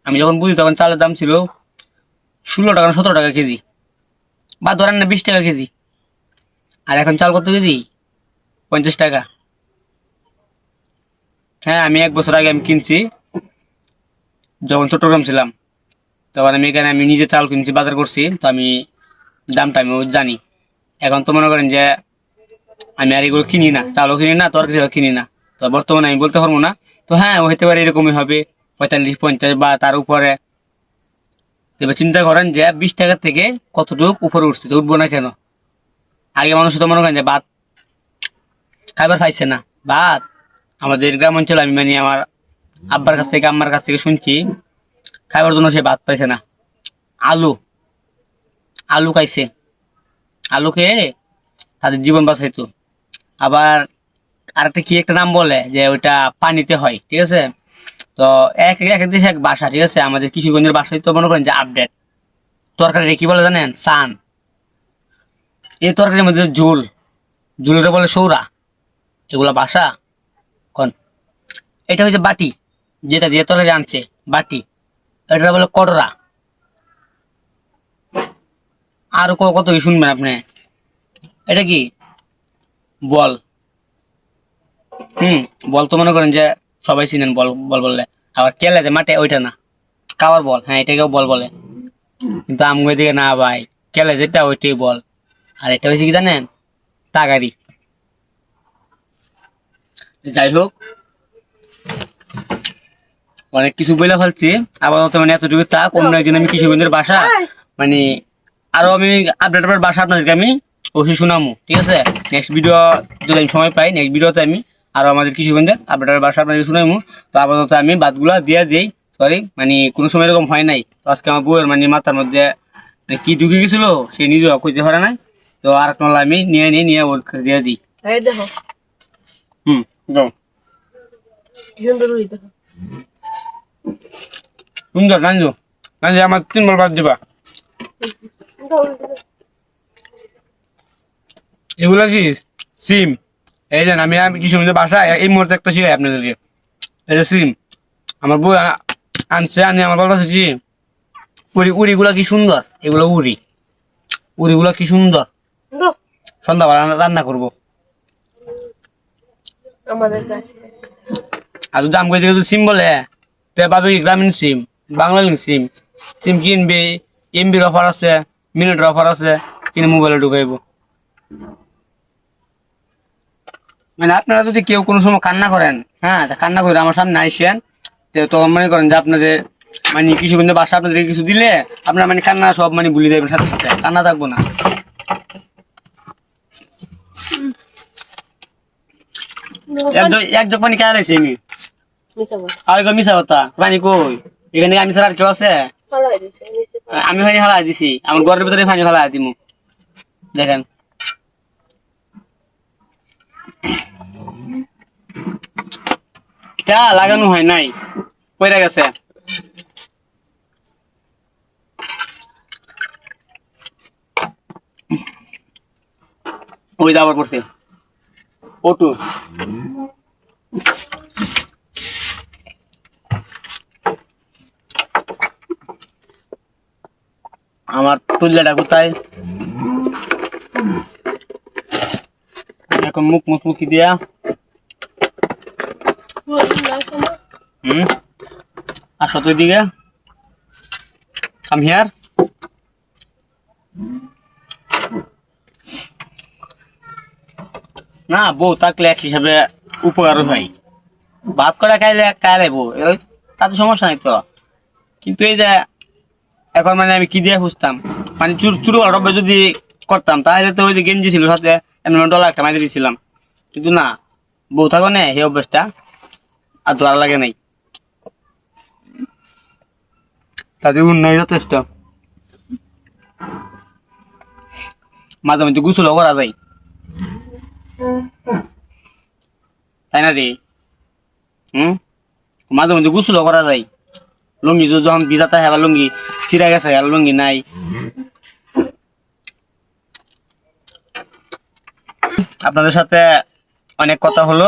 আমি যখন বুঝি তখন চালের দাম ছিল 16 টাকা না 17 টাকা কেজি, বা ধরেন না 20 টাকা কেজি। আর এখন চাল কত কেজি? 50 টাকা। হ্যাঁ, আমি 1 বছর আগে আমি কিনছি, যখন চট্টগ্রাম ছিলাম তখন আমি এখানে আমি নিজে চাল কিনছি, বাজার করছি, তো আমি দামটা আমি জানি। এখন তো মনে করেন যে আমি আর এগুলো কিনি না, চালও কিনি না, তরকারিও কিনি না, তো বর্তমানে আমি বলতে পারবো না। তো হ্যাঁ, হইতে পারে এরকমই হবে, 45-50 বা তার উপরে। এবার চিন্তা করেন যে 20 টাকার থেকে কতটুকু উপরে উঠছে, তো উঠবো না কেন? আগে মানুষ তো মনে করেন যে ভাত খাবার খাইছে না, ভাত আমাদের গ্রাম অঞ্চলে আমি মানে আমার আব্বার কাছ থেকে আম্মার কাছ থেকে শুনছি, খাবার জন্য সে ভাত পাইছে না, আলু আলু খাইছে, আলু খেয়ে তাদের জীবন বাঁচাইতো। আবার আরেকটা কি একটা নাম বলে যে ওইটা পানিতে হয়, ঠিক আছে? তো এক এক এক দেশে এক ভাষা, ঠিক আছে? আমাদের কিশোরগঞ্জের ভাষায় তো মনে করেন যে আপডেট। তরকারি কি বলে জানেন? সান। এই তরকারির মধ্যে ঝোল, ঝোলটা বলে সৌরা। এগুলা ভাষা কোন? এটা হচ্ছে বাটি, যেটা দিয়ে তরকারি আনছে, বাটি। এটা বলে কটরা। আর কত কি শুনবেন আপনি? এটা কি? বল। হুম। বল তো মনে করেন যে সবাই চিনেন, বল বল বললে। আবার কেলে যে মাঠে, ওইটা না, কাওয়ার বল, হ্যাঁ এটাকেও বল বলে। কিন্তু আমগো দিকে না ভাই, কেলে যেটা ওইটাই বল। আর এটা হচ্ছে কি জানেন? তাগারি। যাই হোক, অনেক কিছু বলে ফেলছি। আপাতত মানে এতটুকু থাক, অন্য একদিন আমি কিশোরগঞ্জের ভাষা মানে আরো আমি আপডেট ভাষা আপনাদেরকে আমি অবশ্যই শোনামু, ঠিক আছে? নেক্সট ভিডিও যদি আমি সময় পাই, নেক্সট ভিডিওতে আমি আরো আমাদের কিশোরগঞ্জের আপডেটের ভাষা আপনাদেরকে শোনামু। তো আপাতত আমি বাদগুলা দিয়ে দিই। সরি, মানে কোনো সময় এরকম হয় নাই। তো আজকে আমার বউয়ের মানে মাথার মধ্যে মানে কি ঢুকে গেছিল, সে নিজেও কইতে পারে নাই। তো আর একটা আমি নিয়ে ওর কাছে দিয়ে দিই। এই দেখো হুম, যাও। কি সুন্দর উড়ি দেখো। সুন্দর নাঞ্জু, নাঞ্জু আমার 3 বল বাদ দিবা। এগুলা কি? সিম। এই যে আমি কিছু বাসা এই মুহূর্তে একটা শিখাই আপনাদেরকে। এটা সিম। আমার বউ আনছে, আনি আমার বলতেছে কি উড়িগুলা কি সুন্দর, এগুলো উড়িগুলা কি সুন্দর। দাও সন্ধ্যাবেলা রান্না করবো। আমাদের কাছে আর যদি আমগো যদি সিম বলে, তে ভাবি গ্রামীণ সিম, বাংলালিংক সিম। সিম কিনবে, এমবির অফার আছে, মিনিটের অফার আছে, কিনে মোবাইলে ঢুকাইবো। মানে আপনারা যদি কেউ কোনো সময় কান্না করেন, হ্যাঁ, তা কান্না করে আমার সামনে আইসেন। তো তখন মনে করেন যে আপনাদের মানে কিছু কিন্তু বাসা আপনাদের কিছু দিলে আপনার মানে কান্না সব মানে ভুলে দেবেন, সাথে সাথে কান্না থাকবো না। এক জগ পানি খাই লাইছি আমি। মিশা বল আর মিশা কথা, পানি কই? এখানে আমি ছাড়া আর কেউ আছে? ফালাই দিছে আমি পানি ফালাই দিছি, আমার ঘরের ভিতরে পানি ফালাই দিমু। দেখেন, এটা লাগানো হয় নাই, পড়ে গেছে। ওই দাবার পড়ছে ওটু। আমার তুল্লাটা কোথায়? এখন মুখি দিয়া। হুম, আর সত দিকে কাম হিয়ার। না, বউ থাকলে এক হিসাবে উপকার হয়। ভাত করে খাইলে বউ তাতে সমস্যা নাই তো। কিন্তু এই যে এখন মানে আমি কি দিয়ে খুঁজতাম, মানে চুরু রব্বে যদি করতাম তাহলে তো ওই যে গেঞ্জি ছিল সাথে এমনি ডলা একটা মাইরে দিয়েছিলাম। কিন্তু না, বউ থাকো না, সেই অভ্যাসটা আর তো আর লাগে নাই। তাদের উন্নয়ন যথেষ্ট। মাঝে মধ্যে গোসলও করা যায়, তাই না রে? হুম, মাঝে মধ্যে গোসলও করা যায়। লুঙ্গি যখন ভিজাতে হয়, লুঙ্গি ছিঁড়া গেছে, আর লুঙ্গি নাই। আপনাদের সাথে অনেক কথা হলো,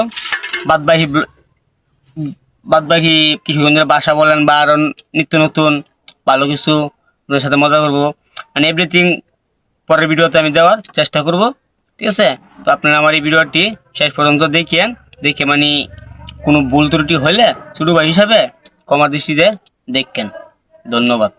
বাদবাকি বাদ বাকি কিশোরগঞ্জের ভাষা বলেন বা আরো নিত্য নতুন ভালো কিছু ওদের সাথে মজা করবো, মানে এভরিথিং পরের ভিডিওতে আমি দেওয়ার চেষ্টা করব। ঠিক আছে, তো আপনারা আমার এই ভিডিওটি শেষ পর্যন্ত দেখেন, দেখে মানে কোনো ভুল ত্রুটি হলে ছোটো ভাই হিসাবে ক্ষমা দৃষ্টিতে দেখেন। ধন্যবাদ।